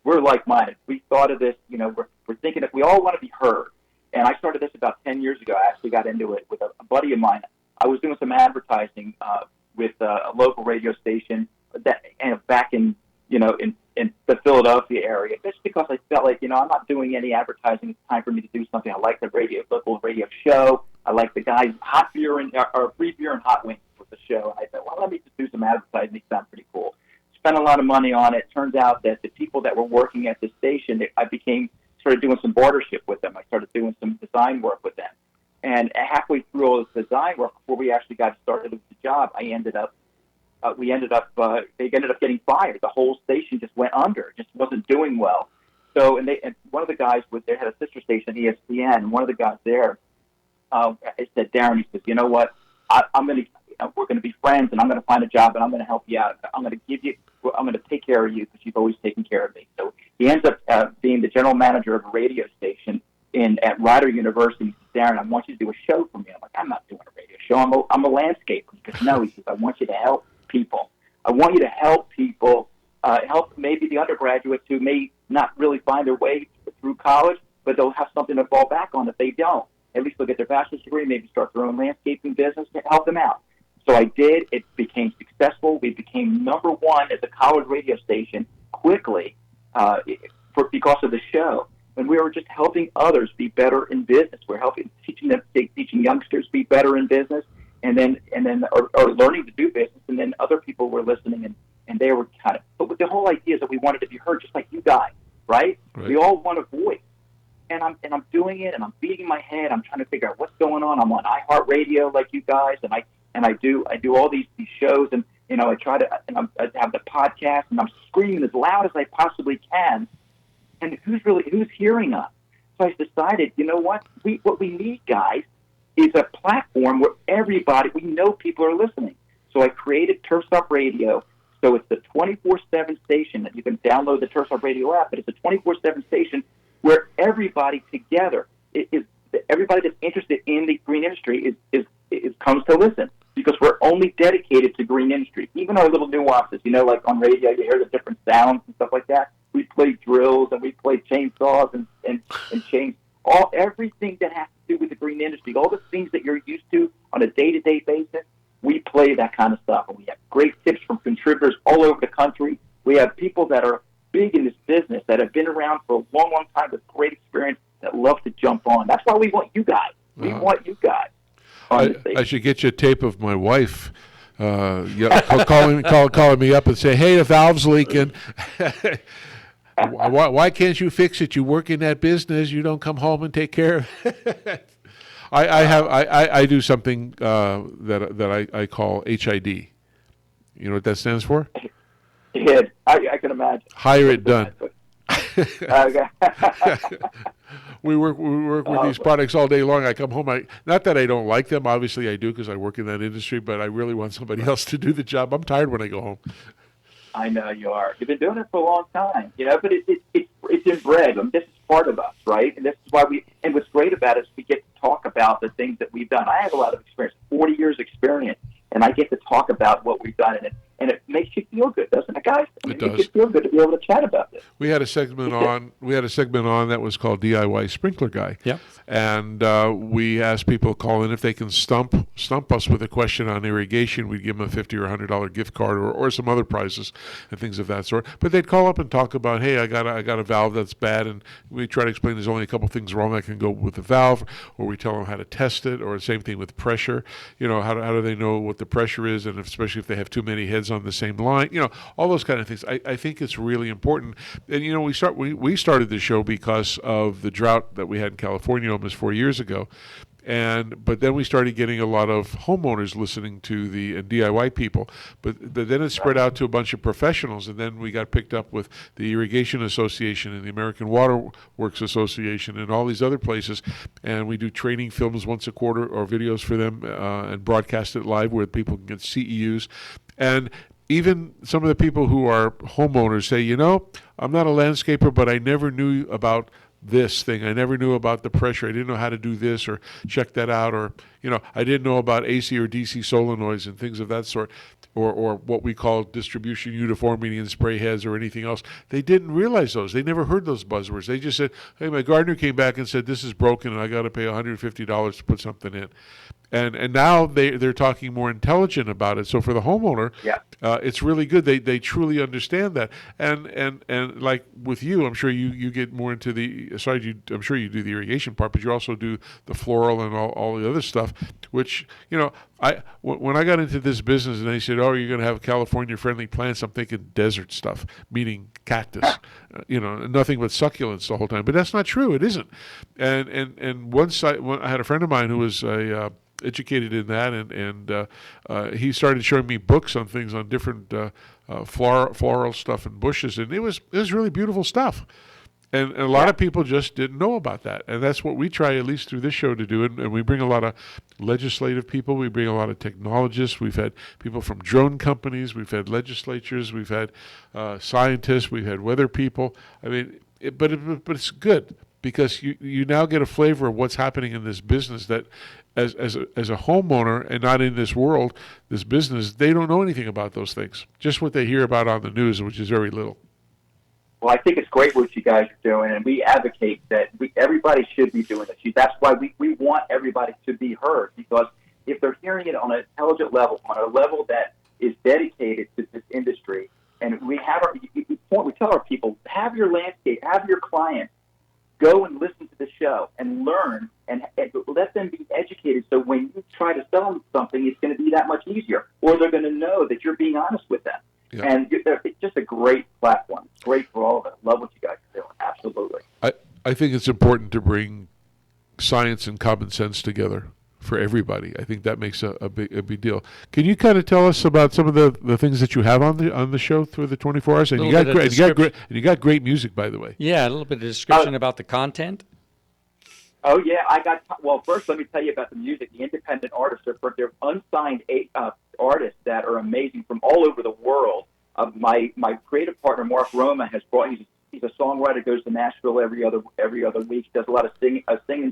We're like-minded. We thought of this. We're thinking that we all want to be heard. And I started this about 10 years ago. I actually got into it with a buddy of mine. I was doing some advertising with a local radio station back in the Philadelphia area, just because I felt like, I'm not doing any advertising. It's time for me to do something. I like the local radio show. I like the guys, free beer and hot wings with the show. And I said, well, let me just do some advertising. It sounds pretty cool. Spent a lot of money on it. Turns out that the people that were working at the station, I started doing some bartership with them. I started doing some design work with them. And halfway through all this design work, before we actually got started with the job, they ended up getting fired. The whole station just went under. It just wasn't doing well. So, and one of the guys they had a sister station, ESPN, and one of the guys there, I said, Darren, he says, you know what? We're going to be friends, and I'm going to find a job, and I'm going to help you out. I'm going to take care of you because you've always taken care of me. So he ends up being the general manager of a radio station at Rider University. He says, Darren, I want you to do a show for me. I'm like, I'm not doing a radio show. I'm a landscaper. He goes, no, he says, I want you to help people. I want you to help people, help maybe the undergraduates who may not really find their way through college, but they'll have something to fall back on if they don't. At least they'll get their bachelor's degree, maybe start their own landscaping business to help them out. So I did. It became successful. We became number one as a college radio station quickly because of the show. And we were just helping others be better in business. We're teaching youngsters be better in business, and then or learning to do business. And then other people were listening, and they were but the whole idea is that we wanted to be heard, just like you guys, right? We all want a voice. And I'm doing it, and I'm beating my head. I'm trying to figure out what's going on. I'm on iHeartRadio like you guys, and I do all these shows, and I try to, and I have the podcast, and I'm screaming as loud as I possibly can. And who's hearing us? So I decided, you know what? What we need, guys, is a platform where we know people are listening. So I created Turf's Up Radio. So it's the 24/7 station that you can download the Turf's Up Radio app, but it's a 24/7 station where everybody together everybody that's interested in the green industry is comes to listen, because we're only dedicated to green industry. Even our little nuances, like on radio, you hear the different sounds and stuff like that. We play drills and we play chainsaws and chains. Everything that has to do with the green industry, all the things that you're used to on a day-to-day basis, we play that kind of stuff. And we have great tips from contributors all over the country. We have people that are big in this business that have been around for a long, long time with great experience that love to jump on. That's why we want you guys. We want you guys. I should get you a tape of my wife calling me up and say, "Hey, the valve's leaking. Why can't you fix it? You work in that business. You don't come home and take care of it." I do something that I call HID. You know what that stands for? Yeah, I can imagine. Hire it done. Okay. We work with these products all day long. I come home. Not that I don't like them. Obviously, I do because I work in that industry. But I really want somebody else to do the job. I'm tired when I go home. I know you are. You've been doing it for a long time, But it's inbred. I mean, this is part of us, right? And this is why And what's great about it is we get to talk about the things that we've done. I have a lot of experience, 40 years experience, and I get to talk about what we've done, and it makes you feel good, doesn't it, guys? I It makes does. it feel good to be able to chat about this. We had a segment on. We had a segment on that was called DIY Sprinkler Guy. Yeah. And we asked people to call in if they can stump us with a question on irrigation. We'd give them a $50 or $100 gift card or some other prizes and things of that sort. But they'd call up and talk about, hey, I got a valve that's bad, and we try to explain there's only a couple things wrong that can go with the valve, or we tell them how to test it, or the same thing with pressure. How do they know what the pressure is, and especially if they have too many heads on the same line. All those kind of things. I think it's really important. And we started the show because of the drought that we had in California almost 4 years ago. But then we started getting a lot of homeowners listening to the DIY people. But then it spread out to a bunch of professionals, and then we got picked up with the Irrigation Association and the American Water Works Association and all these other places. And we do training films once a quarter or videos for them and broadcast it live where people can get CEUs. And even some of the people who are homeowners say, I'm not a landscaper, but I never knew about this thing. I never knew about the pressure. I didn't know how to do this or check that out, or I didn't know about AC or DC solenoids and things of that sort, or what we call distribution uniformity and spray heads or anything else. They didn't realize those. They never heard those buzzwords. They just said, hey, my gardener came back and said this is broken and I got to pay $150 to put something in. And now they're talking more intelligent about it. So for the homeowner, it's really good. They truly understand that. And like with you, I'm sure you get more into I'm sure you do the irrigation part, but you also do the floral and all the other stuff, which, when I got into this business and they said, oh, you're going to have California-friendly plants, I'm thinking desert stuff, meaning cactus, nothing but succulents the whole time. But that's not true. It isn't. And I had a friend of mine who was educated in that, and he started showing me books on things on different floral stuff and bushes, and it was really beautiful stuff. And a lot of people just didn't know about that. And that's what we try, at least through this show, to do. And we bring a lot of legislative people. We bring a lot of technologists. We've had people from drone companies. We've had legislatures. We've had scientists. We've had weather people. I mean, but it's good because you now get a flavor of what's happening in this business that as a homeowner and not in this world, this business, they don't know anything about those things. Just what they hear about on the news, which is very little. Well, I think it's great what you guys are doing, and we advocate that everybody should be doing this. That's why we want everybody to be heard, because if they're hearing it on an intelligent level, on a level that is dedicated to this industry, and we tell our people, have your clients go and listen to the show and learn and let them be educated, so when you try to sell them something, it's going to be that much easier, or they're going to know that you're being honest with them. Yeah. And it's just a great platform. It's great for all of us. Love what you guys are doing. Absolutely. I think it's important to bring science and common sense together for everybody. I think that makes a big deal. Can you kind of tell us about some of the things that you have on the show through the 24 hours? And you got great music, by the way. Yeah, a little bit of description about the content. Oh, yeah. Well, first, let me tell you about the music. The independent artists they're unsigned artists that are amazing from all over the world. My creative partner, Mark Roma, has brought. He's a songwriter. Goes to Nashville every other week. Does a lot of singing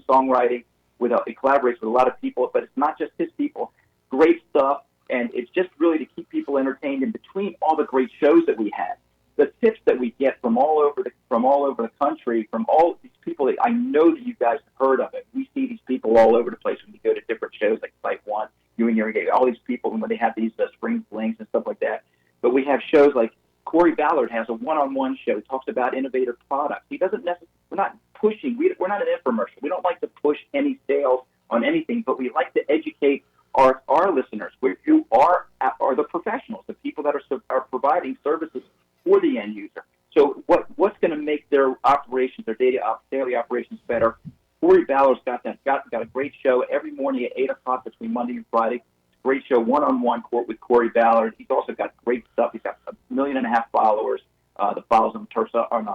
songwriting. He collaborates with a lot of people, but it's not just his people. Great stuff, and it's just really to keep people entertained in between all the great shows that we have. The tips that we get from all over the country, from all these people that I know that you guys have heard of it. We see these people all over the place when we go to different shows like Site One, you and your all these people when they have these spring flings and stuff like that. But we have shows like Corey Ballard has a one-on-one show. He talks about innovative products. He doesn't necessarily. We're not pushing. We're not an infomercial. We don't like to push any sales on anything, but we like to educate our listeners, who are the professionals, the people that are providing services for the end user. So what's going to make their operations, their daily operations better? Corey Ballard's got a great show every morning at 8 o'clock between Monday and Friday. Great show, one-on-one court with Corey Ballard. He's also got great stuff. He's got 1.5 million followers that follows him on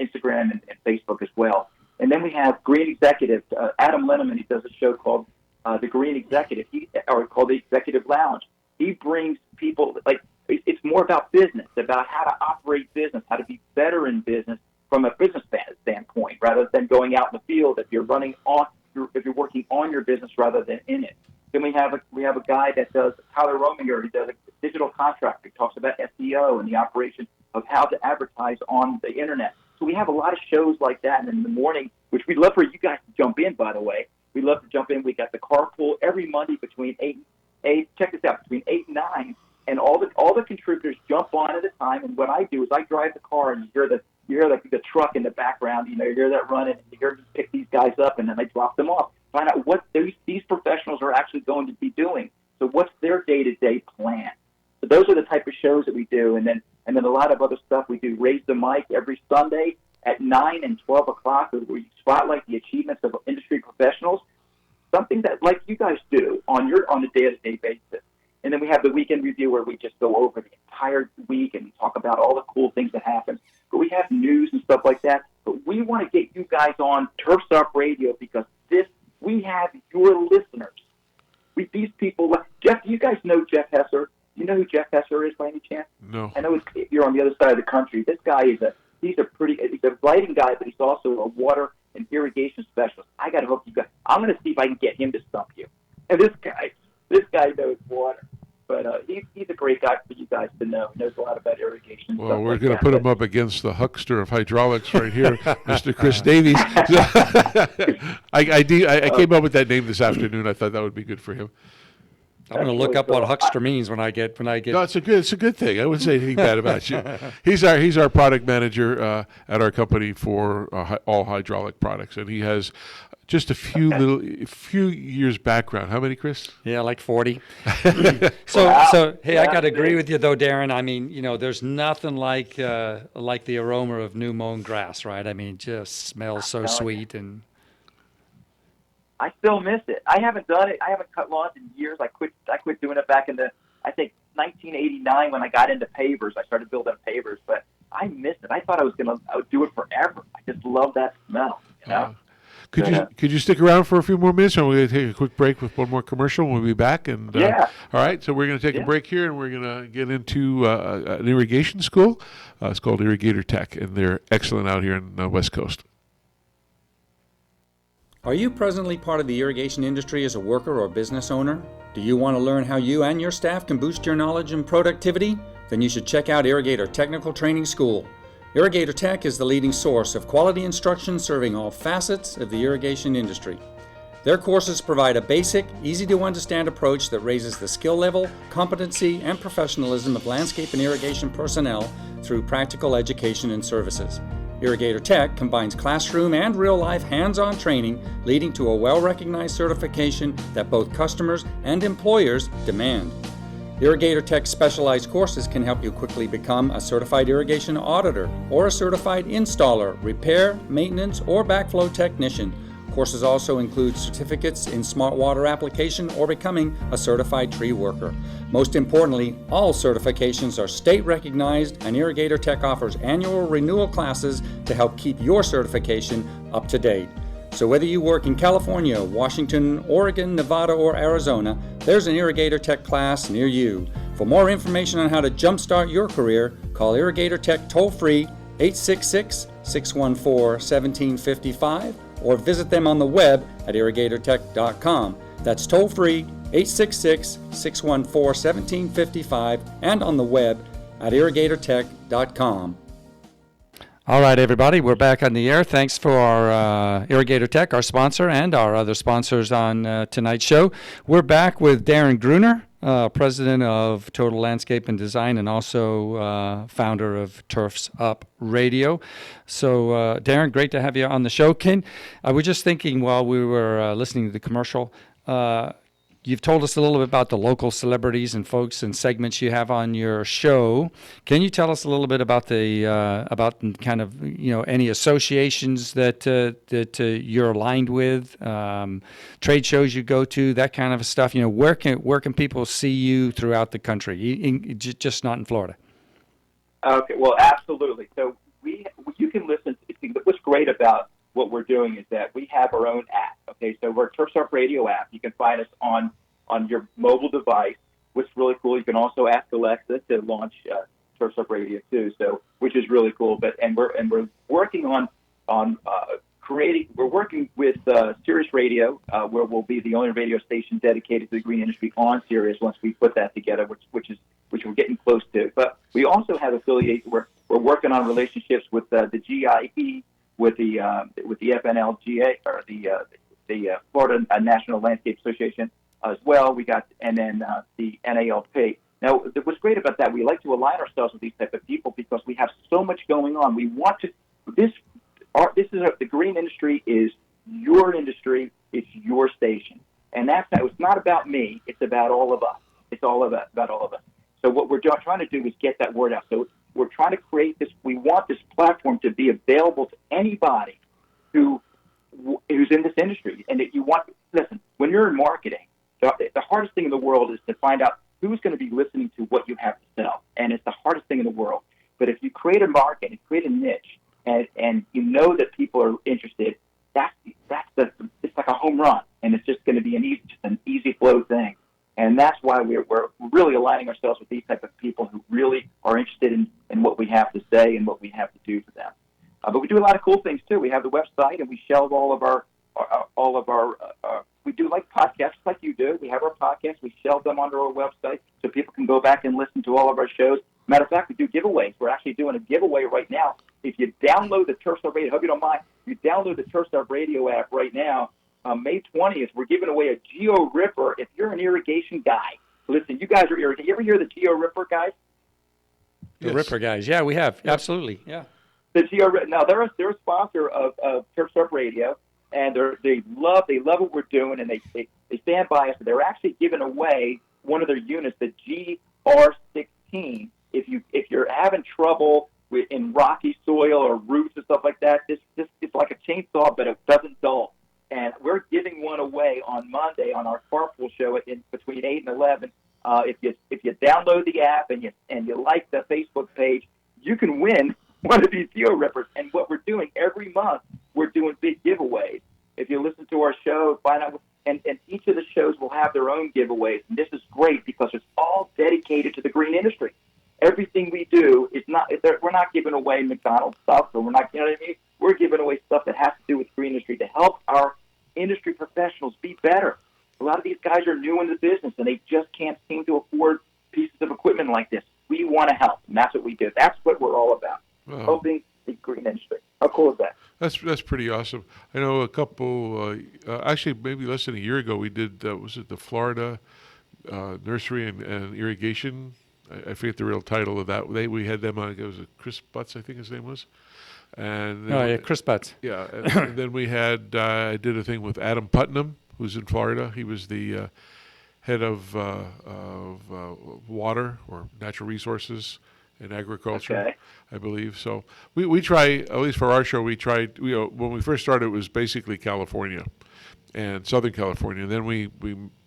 Instagram and Facebook as well. And then we have Green Executive, Adam Linneman. He does a show called The Green Executive, called The Executive Lounge. He brings people, it's more about business, about how to operate business, how to be better in business from a business standpoint, rather than going out in the field if you're working on your business rather than in it. Then we have a guy that does, Tyler Rominger. He does digital contractor. It talks about SEO and the operation of how to advertise on the internet. So we have a lot of shows like that. And in the morning, which we'd love for you guys to jump in, by the way. We'd love to jump in. We got the carpool every Monday between 8, check this out, between 8 and 9. And all the contributors jump on at a time. And what I do is I drive the car, and you hear the truck in the background. You hear that running, and you hear me pick these guys up, and then I drop them off. Find out what these professionals are actually going to be doing. So what's their day-to-day plan? So those are the type of shows that we do. And then a lot of other stuff. We do Raise the Mic every Sunday at 9 and 12 o'clock, where we spotlight the achievements of industry professionals, something that like you guys do on a day-to-day basis. And then we have the weekend review, where we just go over the entire week and talk about all the cool things that happen. But we have news and stuff like that. But we want to get you guys on Turf Stop Radio, because we have your listeners. These people, Jeff, you guys know Jeff Hesser. Do you know who Jeff Hesser is by any chance? No. I know you're on the other side of the country. This guy he's a writing guy, but he's also a water and irrigation specialist. I got to hope you guys. I'm going to see if I can get him to stump you. And this guy knows water, but he's a great guy for you guys to know. He knows a lot about irrigation. Well, we're going to put him up against the huckster of hydraulics right here, Mr. Chris Davies. I came up with that name this afternoon. I thought that would be good for him. I'm going to look up what huckster means when I get. No, it's a good thing. I wouldn't say anything bad about you. He's our product manager at our company for all hydraulic products, and he has just a few years background. How many, Chris? Yeah, like 40. So hey, I got to agree with you though, Darren. I mean, there's nothing like the aroma of new mown grass, right? I mean, just smells so sweet. And I still miss it. I haven't done it. I haven't cut lawns in years. I quit doing it back in I think 1989 when I got into pavers. I started building pavers, but I miss it. I thought I would do it forever. I just love that smell. Could you stick around for a few more minutes? Or we're going to take a quick break with one more commercial, and we'll be back. And yeah. All right, so we're going to take a break here, and we're going to get into an irrigation school. It's called Irrigator Tech, and they're excellent out here on the West Coast. Are you presently part of the irrigation industry as a worker or business owner? Do you want to learn how you and your staff can boost your knowledge and productivity? Then you should check out Irrigator Technical Training School. Irrigator Tech is the leading source of quality instruction serving all facets of the irrigation industry. Their courses provide a basic, easy-to-understand approach that raises the skill level, competency, and professionalism of landscape and irrigation personnel through practical education and services. Irrigator Tech combines classroom and real-life hands-on training, leading to a well-recognized certification that both customers and employers demand. Irrigator Tech's specialized courses can help you quickly become a certified irrigation auditor or a certified installer, repair, maintenance, or backflow technician. Courses also include certificates in smart water application or becoming a certified tree worker. Most importantly, all certifications are state recognized, and Irrigator Tech offers annual renewal classes to help keep your certification up to date. So whether you work in California, Washington, Oregon, Nevada, or Arizona, there's an Irrigator Tech class near you. For more information on how to jumpstart your career, call Irrigator Tech toll-free 866-614-1755 or visit them on the web at irrigatortech.com. That's toll-free 866-614-1755 and on the web at irrigatortech.com. All right, everybody, we're back on the air. Thanks for our Irrigator Tech, our sponsor, and our other sponsors on tonight's show. We're back with Darren Gruner, president of Total Landscape and Design, and also founder of Turf's Up Radio. So, Darren, great to have you on the show. I was just thinking while we were listening to the commercial, you've told us a little bit about the local celebrities and folks and segments you have on your show. Can you tell us a little bit about about kind of any associations that you're aligned with, trade shows you go to, that kind of stuff? Where can people see you throughout the country, just not in Florida? Okay, well, absolutely. So you can listen. What's great about what we're doing is that we have our own app. Okay, so we're a Turf's Up Radio app. You can find us on your mobile device, which is really cool. You can also ask Alexa to launch Turf's Up Radio too, so which is really cool. And we're working on we're working with Sirius Radio, where we'll be the only radio station dedicated to the green industry on Sirius once we put that together, which we're getting close to. But we also have affiliates. We're working on relationships with the GIE, with the FNLGA, or the Florida National Landscape Association as well. We got, and then the NALP. Now, what's great about that, we like to align ourselves with these type of people because we have so much going on. We want to the green industry is your industry. It's your station, and it's not about me. It's about all of us. It's all about all of us. So what we're trying to do is get that word out. So we're trying to create this. We want this platform to be available to anybody who's in this industry. And if you listen, when you're in marketing, the hardest thing in the world is to find out who's going to be listening to what you have to sell, and it's the hardest thing in the world. But if you create a market and create a niche, and you know that people are interested, it's like a home run, and it's just going to be an easy flow thing. And that's why we're really aligning ourselves with these type of people who really are interested in what we have to say and what we have to do for them. But we do a lot of cool things too. We have the website, and we shelve all of our we do like podcasts like you do. We have our podcasts. We shelve them onto our website so people can go back and listen to all of our shows. Matter of fact, we do giveaways. We're actually doing a giveaway right now. If you download the Turf Stop Radio, I hope you don't mind, if you download the Turf Stop Radio app right now, May 20th, we're giving away a Geo Ripper. If you're an irrigation guy, listen, you guys are irrigation. You ever hear the Geo Ripper guys? The Ripper guys, yeah, we have, absolutely, yeah. The Geo Ripper. Now they're a sponsor of Turf Stop Radio, and they love what we're doing, and they stand by us. They're actually giving away one of their units, the GR16. If you're having trouble in rocky soil or roots and stuff like that, this it's like a chainsaw, but it doesn't dull. And we're giving one away on Monday on our carpool show between 8 and 11. If you download the app and you like the Facebook page, you can win one of these Geo Rippers. And what we're doing every month, we're doing big giveaways. If you listen to our show, find out, and each of the shows will have their own giveaways. And this is great because it's all dedicated to the green industry. Everything we do is we're not giving away McDonald's stuff, or we're not, you know what I mean? We're giving away stuff that has to do with green industry to help our industry professionals be better. A lot of these guys are new in the business, and they just can't seem to afford pieces of equipment like this. We want to help, and that's what we do. That's what we're all about, helping the green industry. How cool is that? That's pretty awesome. I know a couple, actually maybe less than a year ago, we did, was it the Florida Nursery and Irrigation? I forget the real title of that. We had them on. It was Chris Butts, I think his name was. And Chris Butts. Yeah, and then we had I did a thing with Adam Putnam, who's in Florida. He was the head of water or natural resources and agriculture, I believe. So we try, at least for our show, we tried. When we first started, it was basically California and Southern California, and then we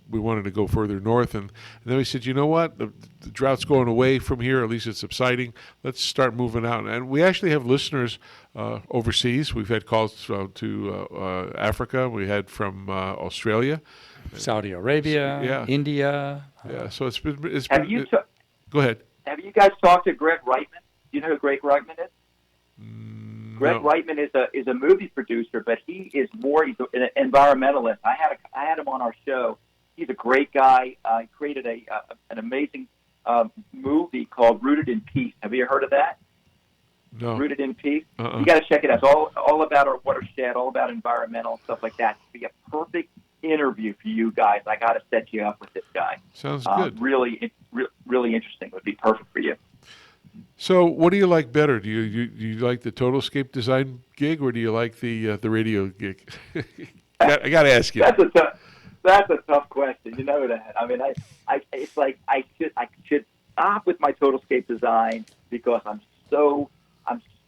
wanted to go further north, and then we said, you know what, the drought's going away from here, at least it's subsiding. Let's start moving out. And we actually have listeners overseas. We've had calls to Africa. We had from Australia. Saudi Arabia, India. Yeah, so it's been... Go ahead. Have you guys talked to Greg Reitman? Do you know who Greg Reitman is? Greg Reitman is a movie producer, but he's an environmentalist. I had him on our show. He's a great guy. He created an amazing movie called Rooted in Peace. Have you heard of that? No. Rooted in Peace? You got to check it out. It's all about our watershed, all about environmental stuff like that. It'd be a perfect interview for you guys. I got to set you up with this guy. Sounds good. Really interesting. It would be perfect for you. So, what do you like better? Do you like the Totoscape design gig, or do you like the radio gig? I got to ask you. That's a tough question. You know that. I mean, it's like I should stop with my Totoscape design because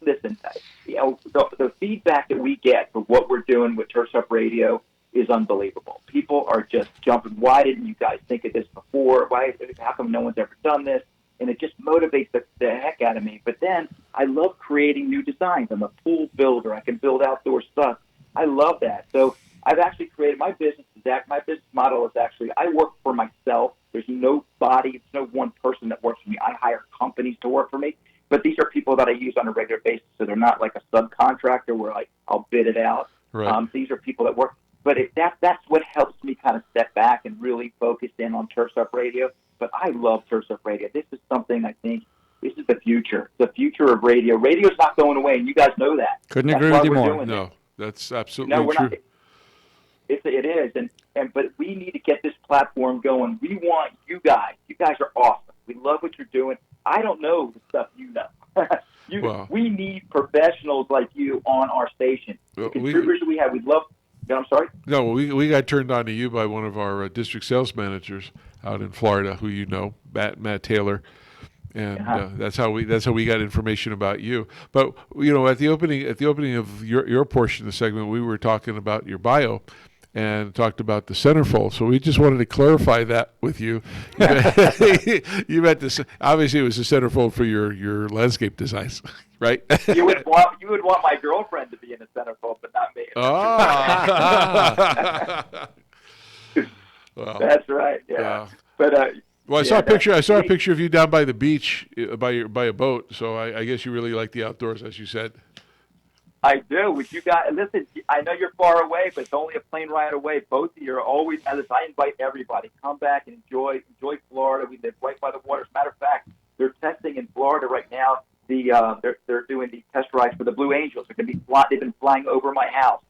listen. The feedback that we get for what we're doing with Turf Stop Radio is unbelievable. People are just jumping. Why didn't you guys think of this before? How come no one's ever done this? And it just motivates the heck out of me. But then I love creating new designs. I'm a pool builder. I can build outdoor stuff. I love that. So I've actually created my business model is actually I work for myself. There's no one person that works for me. I hire companies to work for me. But these are people that I use on a regular basis, so they're not like a subcontractor where I'll bid it out. Right. These are people that work. But that's what helps me kind of step back and really focus in on Turf's Up Radio. But I love Turf's Up Radio. This is something I think, this is the future of radio. Radio's not going away, and you guys know that. Couldn't agree with you more. No, that's absolutely true. It is, but we need to get this platform going. We want you guys. You guys are awesome. We love what you're doing. I don't know the stuff you know. We need professionals like you on our station. The contributors we have, we'd love. I'm sorry? No, we got turned on to you by one of our district sales managers out in Florida, who you know, Matt Taylor, and that's how we got information about you. But you know, at the opening of your portion of the segment, we were talking about your bio and talked about the centerfold. So we just wanted to clarify that with you. You meant this. Obviously, it was a centerfold for your landscape designs, right? You would want my girlfriend to be in a centerfold, but not me. Well, that's right. Yeah. But I saw a picture. I saw a picture of you down by the beach by a boat. So I guess you really like the outdoors, as you said. I do. Would you guys listen? I know you're far away, but it's only a plane ride away. Both of you are always. I invite everybody. Come back and enjoy Florida. We live right by the water. As a matter of fact, they're testing in Florida right now. They're doing the test rides for the Blue Angels. They're going to be they've been flying over my house.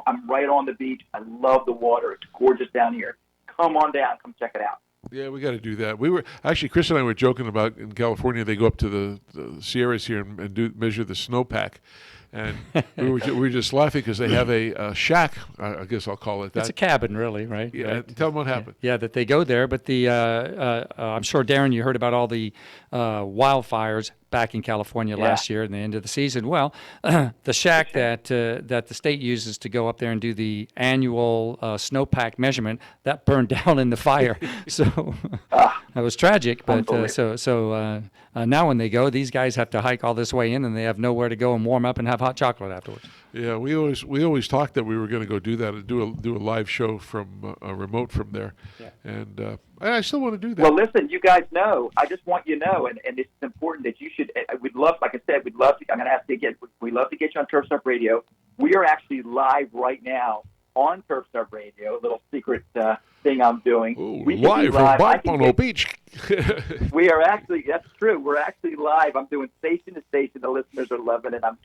I'm right on the beach. I love the water. It's gorgeous down here. Come on down. Come check it out. Yeah, we got to do that. We were actually, Chris and I were joking about in California. They go up to the Sierras here and measure the snowpack. And we were just laughing because they have a shack, I guess I'll call it that. It's a cabin, really, right? Yeah, right. Tell them what happened. Yeah, that they go there, but I'm sure, Darren, you heard about all the wildfires back in California last year at the end of the season. Well, the shack that the state uses to go up there and do the annual snowpack measurement, that burned down in the fire. So that was tragic. But now when they go, these guys have to hike all this way in, and they have nowhere to go and warm up and have hot chocolate afterwards. Yeah, we always talked that we were going to go do that and do a live show from a remote from there. Yeah. And I still want to do that. Well, listen, you guys know. I just want you to know, and it's important that you should. We'd love, like I said, we'd love to. I'm going to ask you again. We'd love to get you on Turf's Up Radio. We are actually live right now on Turf's Up Radio. A little secret thing I'm doing. Ooh, we live from Pompano Beach. We are actually. That's true. We're actually live. I'm doing station to station. The listeners are loving it. I'm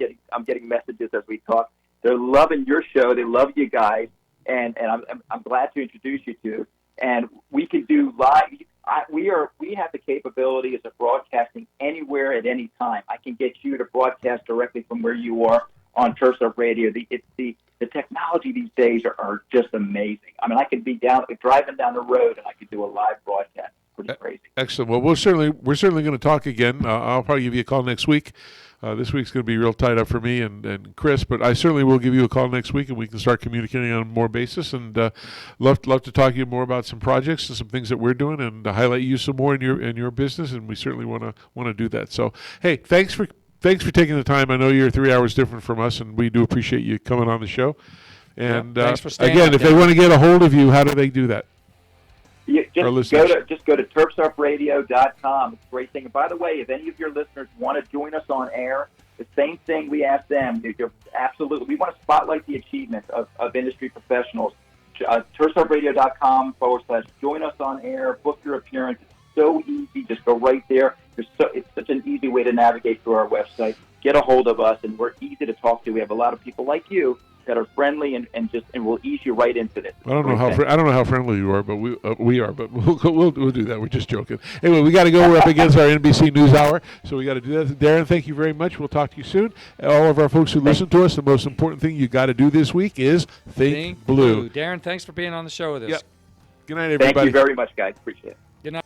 getting messages as we talk. They're loving your show. They love you guys, and I'm glad to introduce you to. And we can do live. We have the capability of broadcasting anywhere at any time. I can get you to broadcast directly from where you are on Turf's Up Radio. The technology these days are just amazing. I mean, I could be driving down the road and I could do a live broadcast. Pretty crazy. Excellent. Well, we're certainly going to talk again. I'll probably give you a call next week. This week's going to be real tied up for me and Chris, but I certainly will give you a call next week, and we can start communicating on a more basis. And love to talk to you more about some projects and some things that we're doing, and highlight you some more in your business. And we certainly want to do that. So, hey, thanks for taking the time. I know you're 3 hours different from us, and we do appreciate you coming on the show. And thanks for staying again, if they want to get a hold of you, how do they do that? Just go to turfsupradio.com. It's a great thing. And by the way, if any of your listeners want to join us on air, the same thing we ask them. Absolutely. We want to spotlight the achievements of industry professionals. turfsupradio.com/join us on air, book your appearance. It's so easy. Just go right there. It's such an easy way to navigate through our website. Get a hold of us, and we're easy to talk to. We have a lot of people like you that are friendly and will ease you right into this. I don't know how friendly you are, but we are. But we'll do that. We're just joking. Anyway, we got to go. We're up against our NBC News Hour, so we got to do that. Darren, thank you very much. We'll talk to you soon. All of our folks who listen to us, the most important thing you got to do this week is think blue. Darren, thanks for being on the show with us. Yep. Good night, everybody. Thank you very much, guys. Appreciate it. Good night.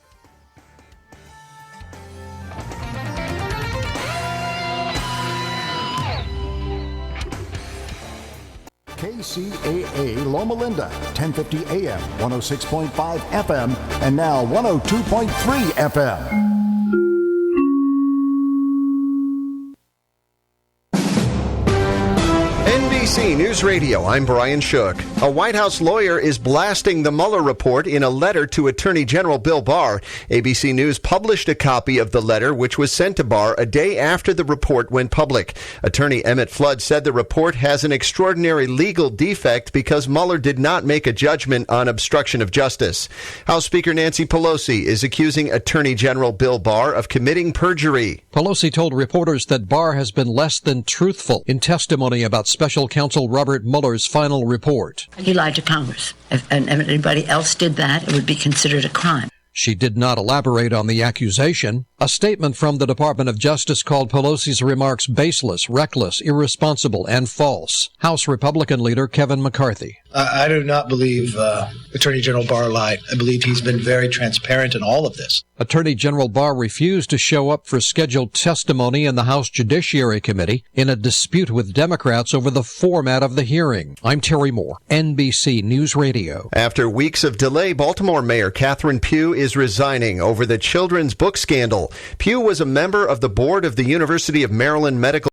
KCAA Loma Linda, 1050 AM, 106.5 FM, and now 102.3 FM. NBC News Radio, I'm Brian Shook. A White House lawyer is blasting the Mueller report in a letter to Attorney General Bill Barr. ABC News published a copy of the letter, which was sent to Barr a day after the report went public. Attorney Emmett Flood said the report has an extraordinary legal defect because Mueller did not make a judgment on obstruction of justice. House Speaker Nancy Pelosi is accusing Attorney General Bill Barr of committing perjury. Pelosi told reporters that Barr has been less than truthful in testimony about Special Counsel Robert Mueller's final report. He lied to Congress. If anybody else did that, it would be considered a crime. She did not elaborate on the accusation. A statement from the Department of Justice called Pelosi's remarks baseless, reckless, irresponsible, and false. House Republican leader Kevin McCarthy. I do not believe Attorney General Barr lied. I believe he's been very transparent in all of this. Attorney General Barr refused to show up for scheduled testimony in the House Judiciary Committee in a dispute with Democrats over the format of the hearing. I'm Terry Moore, NBC News Radio. After weeks of delay, Baltimore Mayor Catherine Pugh is resigning over the children's book scandal. Pugh was a member of the board of the University of Maryland Medical